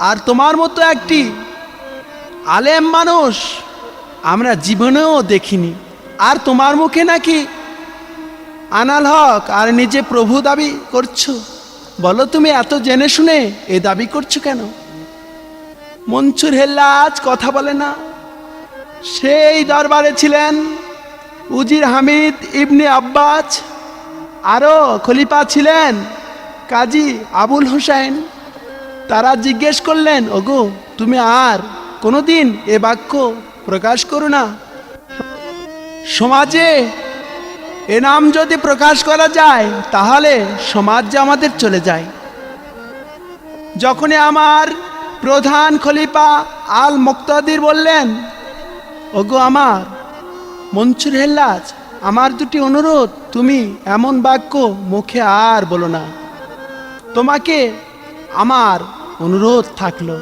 আর তোমার মতো একটি আলেম মানুষ আমরা জীবনেও দেখিনি, আর তোমার মুখে নাকি আনাল হক আর নিজে প্রভু দাবি করছো, বলো তুমি এত জেনে শুনে এ দাবি করছো কেন? মনসুর হেল্লাজ কথা বলে না। সেই দরবারে ছিলেন উজির হামিদ ইবনে আব্বাস, আরও খলিফা ছিলেন কাজী আবুল হোসেন। তারা জিজ্ঞেস করলেন, ওগো, তুমি আর কোনোদিন এ বাক্য প্রকাশ করো না। সমাজে এ নাম যদি প্রকাশ করা যায় তাহলে সমাজ যে আমাদের চলে যায়। যখনই আমার প্রধান খলিফা আল মুক্তাদির বললেন, ওগো আমার মনসুর হেল্লাজ, আমার দুটি অনুরোধ, তুমি এমন বাক্য মুখে আর বলো না। তোমাকে আমার অনুরোধ থাকলো।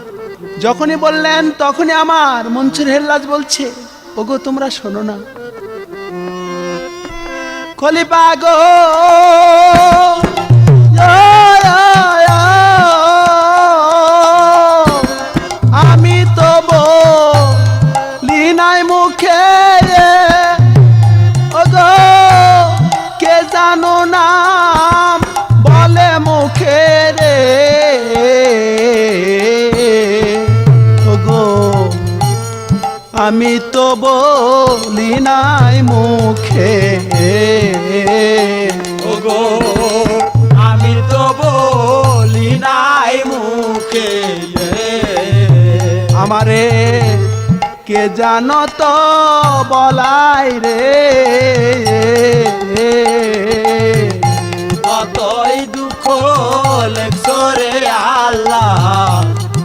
যখনই বললেন তখনই আমার মনসুর হেল্লাজ বলছে, ওগো তোমরা শোনো না, খলিফা গো, আমি তো বলি নাই মুখে, ওগো কে জানো নাম বলে মুখে রে, ওগো আমি তো বলি নাই মুখে, ওগো আমি তো বলি নাই মুখে, আমারে কে জানো তো বলাই রে, কতই দুঃখ লেখরে আল্লাহ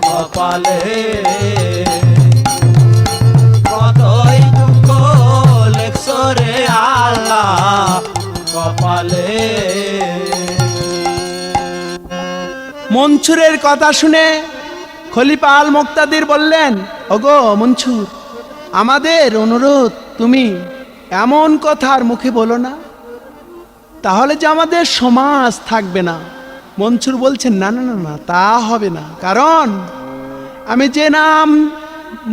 কপালে, কতই দুঃখ লেখরে আল্লাহ কপালে। মনসুরের কথা শুনে খলিফা আল মুক্তাদির বললেন, ওগো মনসুর, আমাদের অনুরোধ তুমি এমন কথার মুখে বলো না, তাহলে যে আমাদের সমাজ থাকবে না। মনসুর বলছেন, না না না না, তা হবে না, কারণ আমি যে নাম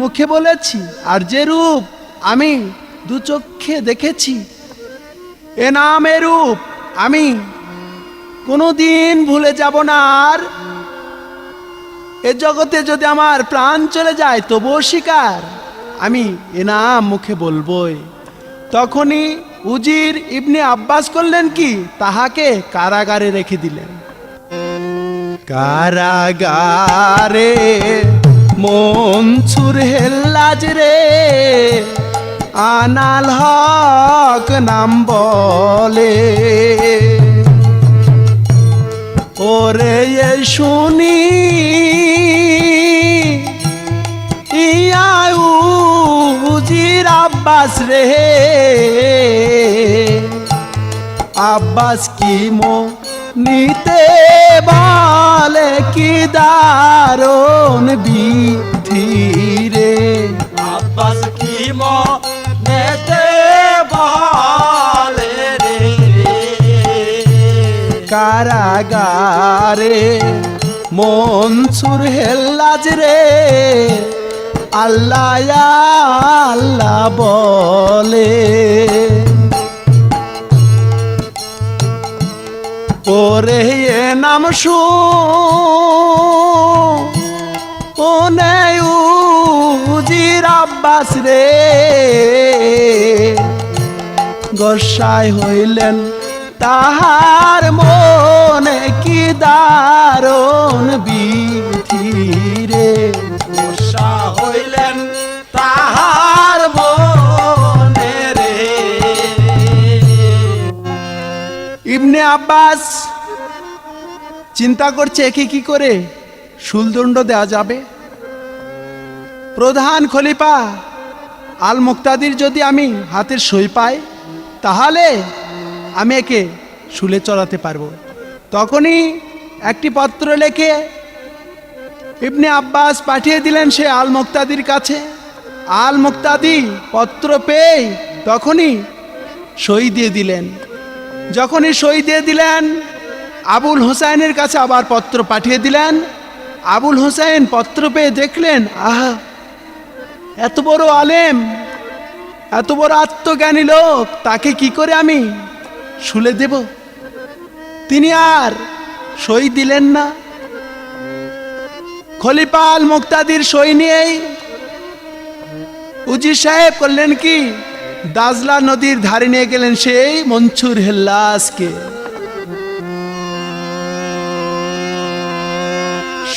মুখে বলেছি আর যে রূপ আমি দু চক্ষে দেখেছি, এ নামের রূপ আমি কোনোদিন ভুলে যাব না, আর এ জগতে যদি আমার প্রাণ চলে যায় তবুও স্বীকার আমি এ নাম মুখে বলবই। তখনই উজির ইবনে আব্বাস করলেন কি, তাহাকে কারাগারে রেখে দিলেন। কারাগারে মনসুর হেল্লাজ রে আনাল হক নাম বলে, ওরে এ শুনি উজির আব্বাস রে, আব্বাস কি মো নিতে বলে কি দারুণ বিধি রে, আব্বাস কি মনেতে বলে রে, কারাগারে মনসুর হেল্লাজ রে আল্লাহ আল্লাহ বলে, ওরে এ নাম শুনে উজির আব্বাস রে গোসাই হইলেন, তাহার মনে কি দারুণ বিধি রে, গোসা হইলেন তাহার মনে রে। ইবনে আব্বাস চিন্তা করছে একে কি করে শুলদণ্ড দেওয়া যাবে। প্রধান খলিফা আল মুক্তাদির যদি আমি হাতের সই পাই তাহলে আমি একে শুলে চড়াতে পারবো। তখনই একটি পত্র লেখে ইবনে আব্বাস পাঠিয়ে দিলেন সে আল মুক্তাদির কাছে। আল মুক্তাদি পত্র পেয়ে তখনই সই দিয়ে দিলেন। যখনই সই দিয়ে দিলেন আবুল হোসাইনের কাছে আবার পত্র পাঠিয়ে দিলেন। আবুল হোসাইন পত্র পেয়ে দেখলেন, আহা, এত বড় আলেম, এত বড় আত্মজ্ঞানী লোক, তাকে কি করে আমি শুলে দেব। তিনি আর সই দিলেন না। খলিফা আল মুক্তাদির সই নিয়েই উজির সাহেব করলেন কি, দাজলা নদীর ধারে নিয়ে গেলেন সেই মনসুর হেল্লাজকে।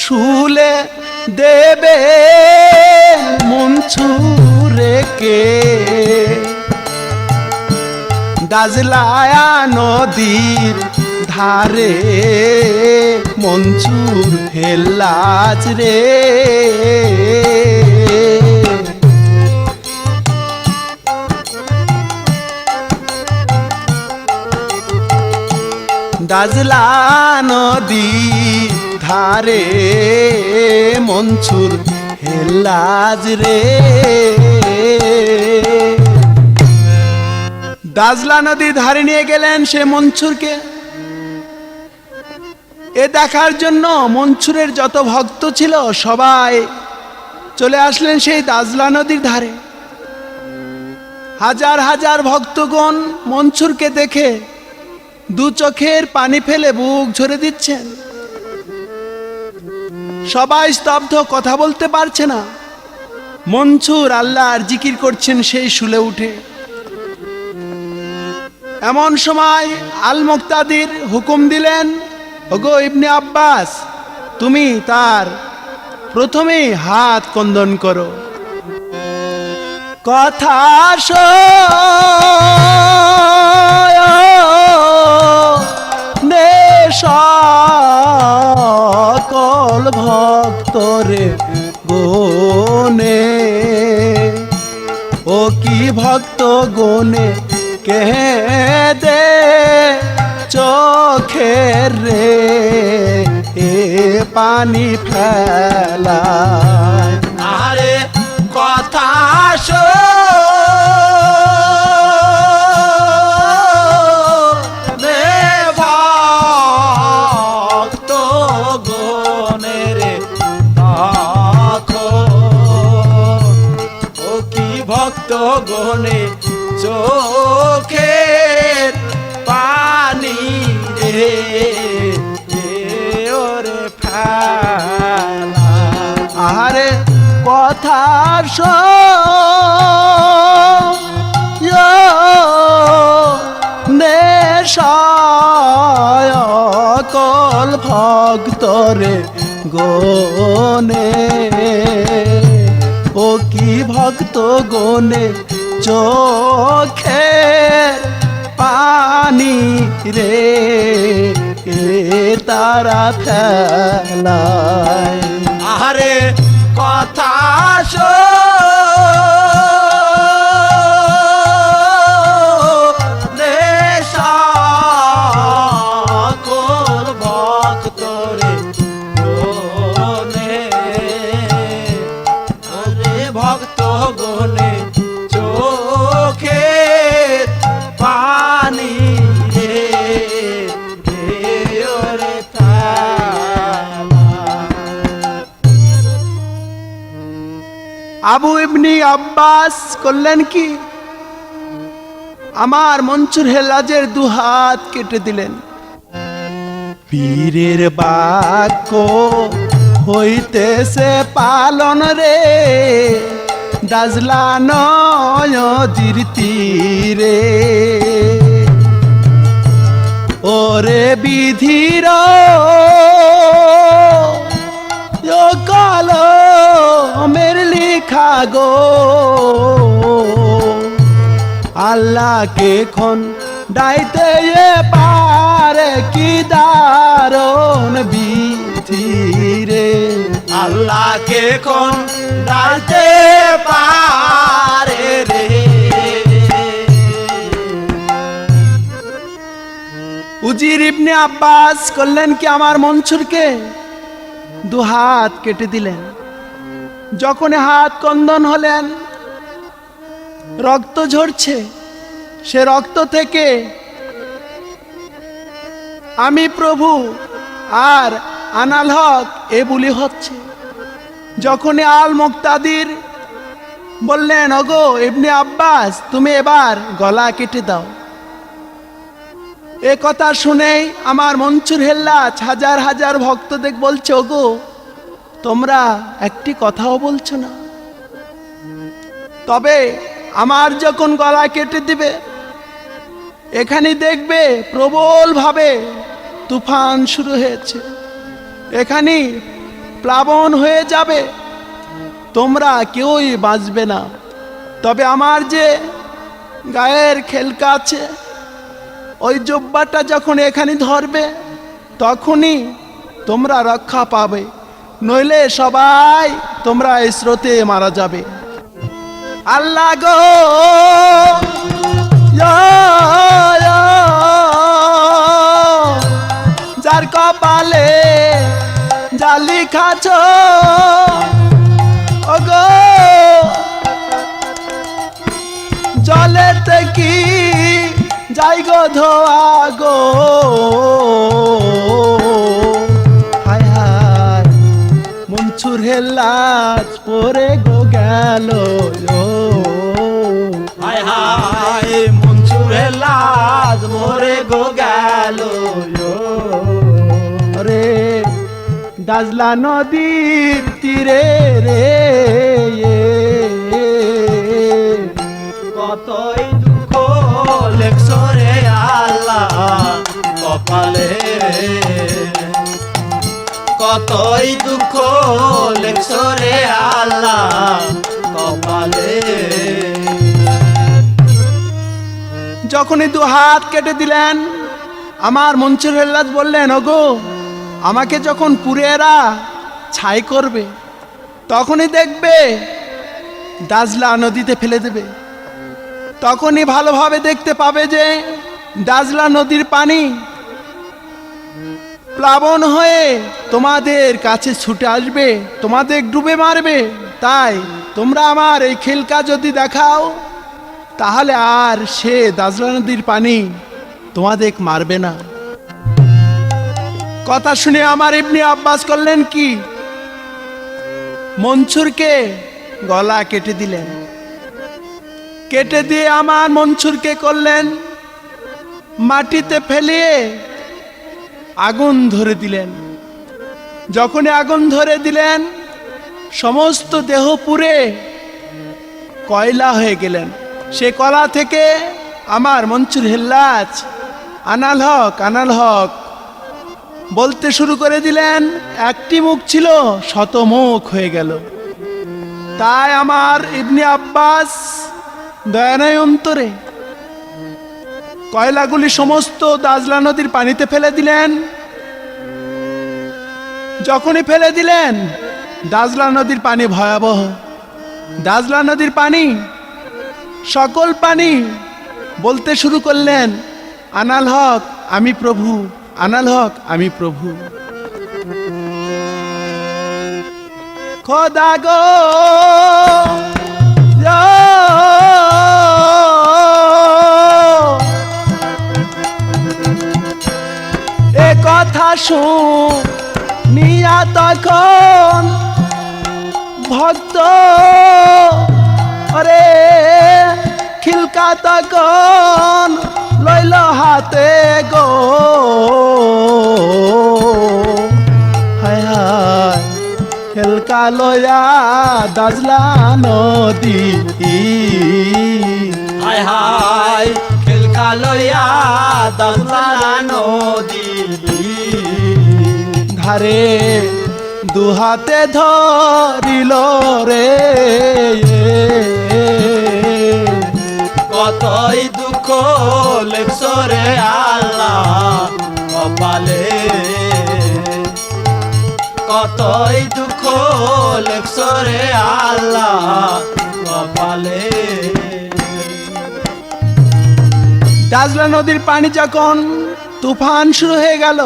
শুলে দেবে মনসুরকে দাজলায়া নদীর ধারে, মনসুর হেল্লাজ রে। দাজলা নদী ধারে মনসুর হেল্লাজ রে। দাজলা নদী ধারে নিয়ে গেলেন সে মনসুরকে। এ দেখার জন্য মনসুরের যত ভক্ত ছিল সবাই চলে আসলেন সেই দাজলা নদীর ধারে। হাজার হাজার ভক্তগণ মনসুরকে দেখে দু চোখের পানি ফেলে বুক ঝরে দিচ্ছেন। সবাই স্তব্ধ, কথা বলতে পারছে না। মনসুর আল্লাহর জিকির করছেন সেই শুলে উঠে। এমন সময় আল মুক্তাদির হুকুম দিলেন, ওগো ইবনে আব্বাস, তুমি তার প্রথমেই হাত কন্দন করো। কথা শোনে সকল ভক্তরে গনে, ও কি ভক্ত গনে কে দে চোখের রে এ পানি ফেলায়। আরে কথা শোনে ভক্ত গণের ও কি ভক্ত গণে চোখের পানি রে ওরে ফেলা। আরে কথা শোনে সকল ভক্তরে গনে, ও কি ভক্ত গনে চোখের পানি রে এ তারা ফেলায়। আরে কথা শোনে সকল ভক্তরে গনে, আরে ভক্ত গনে চোখের পানি রে ওরে ফেলা। আবু ইবনি আব্বাস করলেন কি, আমার মনসুর হেল্লাজের দু হাত কেটে দিলেন। পীরের বাক্য হইতেছে পালন রে দাজলা নদীর তীরে, ওরে বিধির কলমের লিখা গো আল্লাহকে খন ডাইতে পারে কি দারুণ বিধি রে। আল্লাহকে কোন ডালতে পারে রে। উজির ইবনে আব্বাস করলেন কি, আমার মনসুরকে দু হাত কেটে দিলেন। যখন হাত কন্দন হলেন, রক্ত ঝরছে। সে রক্ত থেকে আমি প্রভু আর আনাল হক এ বুলি হচ্ছে। যখন আল মুক্তাদির বললেন, ওগো ইবনে আব্বাস, তুমি এবার গলা কেটে দাও। এ কথা শুনেই আমার মনসুর হেল্লাজ হাজার হাজার ভক্তদের বলছে, ওগো তোমরা একটি কথাও বলছো না। তবে আমার যখন গলা কেটে দিবে, এখানে দেখবে প্রবল ভাবে তুফান শুরু হয়েছে, এখানে প্লাবন হয়ে যাবে, তোমরা কেউই বাঁচবে না। তবে আমার যে গায়ের খেলকা আছে, ওই জব্বাটা যখন এখানে ধরবে তখনই তোমরা রক্ষা পাবে, নইলে সবাই তোমরা এই স্রোতে মারা যাবে। আল্লাহ গো দেখাছ ওগো জলেতে কি যাই গো ধোয়া গো হায় হায় মনসুর হেল্লাজ পরে গো গেল হায় হায় মনসুরের লাজ মোরে গো গেল রে দাজলা নদীর তীরে রে কতই দুঃখ লেখছো রে আল্লাহ কপালে কতই দুঃখ লেখছো রে আল্লাহ কপালে যখনই দু হাত কেটে দিলেন আমার মনসুর হেল্লাজ বললেন ওগো আমাকে যখন পুড়ে এরা ছাই করবে তখনই দেখবে দাজলা নদীতে ফেলে দেবে তখনই ভালোভাবে দেখতে পাবে যে দাজলা নদীর পানি প্লাবন হয়ে তোমাদের কাছে ছুটে আসবে তোমাদের ডুবে মারবে তাই তোমরা আমার এই খেলকা যদি দেখাও তাহলে আর সে দাজলা নদীর পানি তোমাদের মারবে না কথা শুনে আমার ইবনে আব্বাস করলেন কি মনসুরকে গলা কেটে দিলেন কেটে দিয়ে আমার মনসুরকে করলেন মাটিতে ফেলিয়ে আগুন ধরে দিলেন যখনই আগুন ধরে দিলেন সমস্ত দেহ পুড়ে কয়লা হয়ে গেলেন সে কলা থেকে আমার মনসুর হেল্লাজ আনাল হক বলতে শুরু করে দিলেন একটি মুখ ছিল শত মুখ হয়ে গেল তাই আমার ইবনে আব্বাস দয়ানয় অন্তরে কয়লাগুলি সমস্ত দাজলা নদীর পানিতে ফেলে দিলেন যখনই ফেলে দিলেন দাজলা নদীর পানি ভয়াবহ দাজলা নদীর পানি সকল পানি বলতে শুরু করলেন আনাল হক আমি প্রভু আনাল হক আমি প্রভু খোদা গো এ কথা শুনিয়া তখন ভক্ত আরে খিলকা তখন লইল হাতে গো হায় হায় খেলকা লয়া দাজলা নদী হায় হায় খেলকা লইয়া দাজলা নদী ধারে দুহাতে ধরিল রে কতই দুঃখ লেখছো রে আল্লাহ কপালে কতই দুঃখ লেখছো রে আল্লাহ কপালে দাজলা নদীর পানি যখন তুফান শুরু হয়ে গেল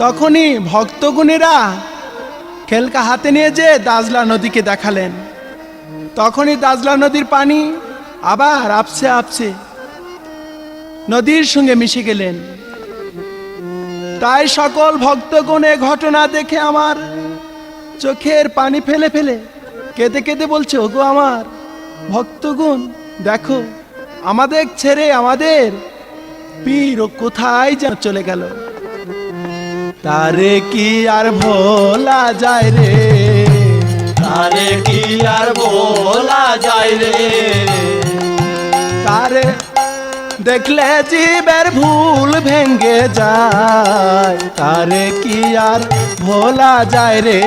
তখনই ভক্তগুণীরা খেলকা হাতে নিয়ে যে দাজলা নদীকে দেখালেন তখনই দাজলা নদীর পানি আবার আপসে আপসে নদীর সঙ্গে মিশে গেলেন তাই সকল ভক্তগণ এ ঘটনা দেখে আমার চোখের পানি ফেলে ফেলে কেঁদে কেঁদে বলছে ওগো আমার ভক্তগণ দেখো আমাদের ছেড়ে আমাদের পীর ও কোথায় যেন চলে গেল তারে কি আর ভোলা যায় রে তারে কি আর বলা যায় রে তারে দেখলে জীবের ভুল ভেঙ্গে যায় তারে কি আর ভোলা যায় রে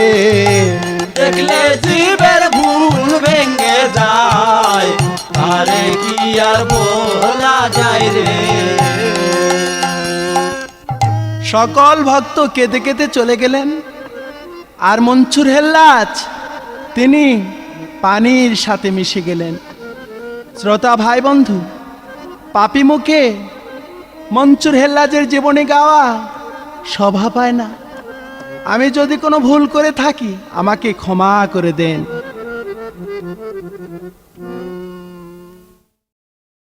দেখলে জীবের ভুল ভেঙ্গে যায় তারে কি আর বলা যায় রে সকল ভক্ত কেঁদে কেঁদে চলে গেলেন আর মনসুর হেল্লাজ তিনি পানির সাথে মিশে গেলেন শ্রোতা ভাই বন্ধু পাপী মুখে মনসুর হেল্লাজের জীবনে গাওয়া শোভা পায় না আমি যদি কোনো ভুল করে থাকি আমাকে ক্ষমা করে দেন।